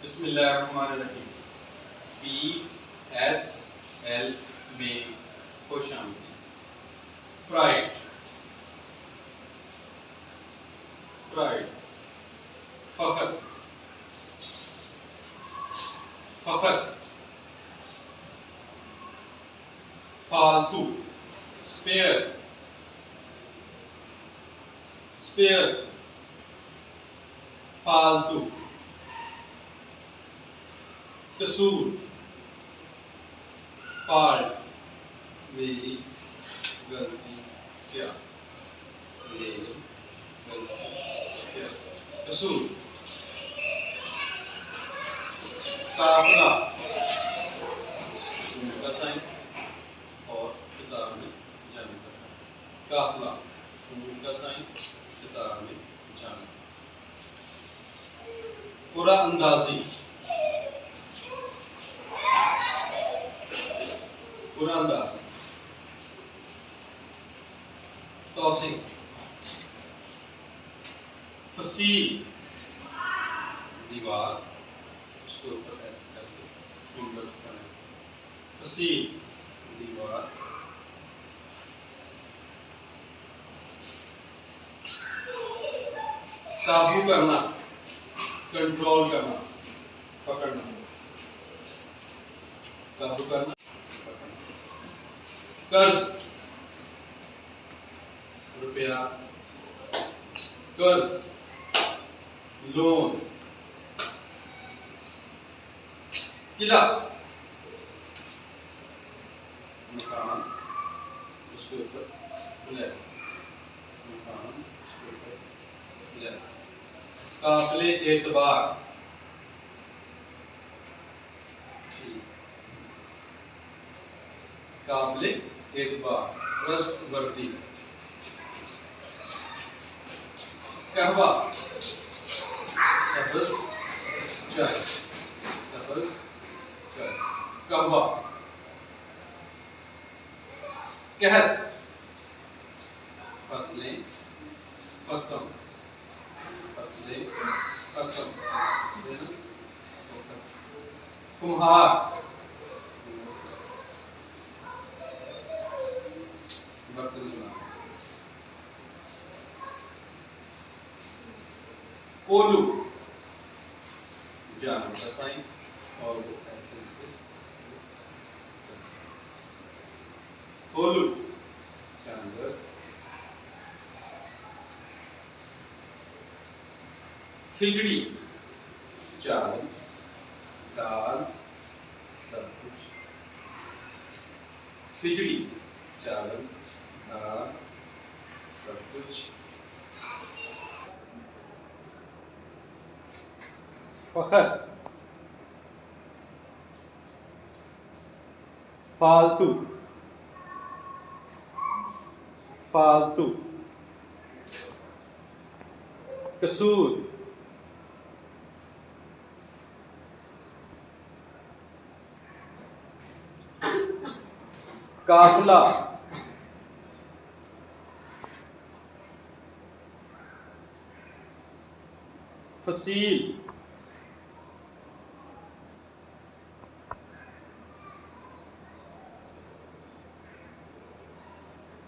बिस्मिल्लाहिर्रहमानिर्रहीम। PSL में खुश आमदीद। फ्राइड, फ्राइड, फखर, फखर, फालतू, स्पेयर, स्पेयर, फालतू, कसूर, फॉल्ट, मेरी गलती क्या, मेरी गलती क्या, कसूर, काफिला, का साइन और किताब में जाने का साइन, काफिला, का साइन, किताब में जाने, पूरा अंदाजी, पूरा अंदाज, टॉसिंग, फसील, दीवार, उसके ऊपर ऐसे करके फिंगर करें, फसील, दीवार, काबू करना, कंट्रोल करना, पकड़ना, काबू करना, पकड़ना, कर्ज, रुपया, कर्ज, लोन, किला, मकान, उसके ऊपर फ्लैट, मकान, उसके ऊपर फ्लैट, काबिले एतबार, काबिले एतबार, ट्रस्टवर्दी, कहवा, सब्ज चाय, सब्ज चाय, कहवा, कहत, फसलें खत्म, फसलें खत्म, कुम्हार, बर्तन बनाना, कोलू, जानवर का साइन और वो ऐसे ऐसे, कोलू, जानवर, खिचड़ी, चावल, दाल, सब कुछ, खिचड़ी, चावल, दाल, सब कुछ, फखर, फालतू, फालतू, कसूर, काफिला, फसील,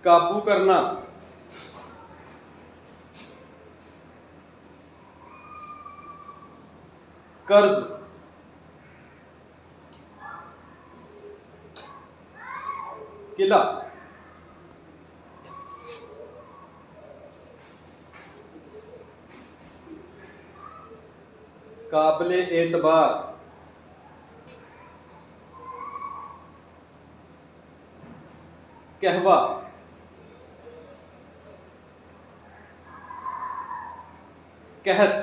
काबू करना, कर्ज, किला, काबिले एतबार, कहवा, कहत,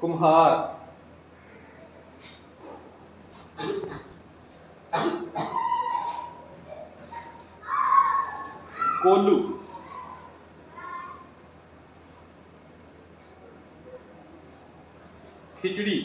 कुम्हार, कोल्लू, खिचड़ी,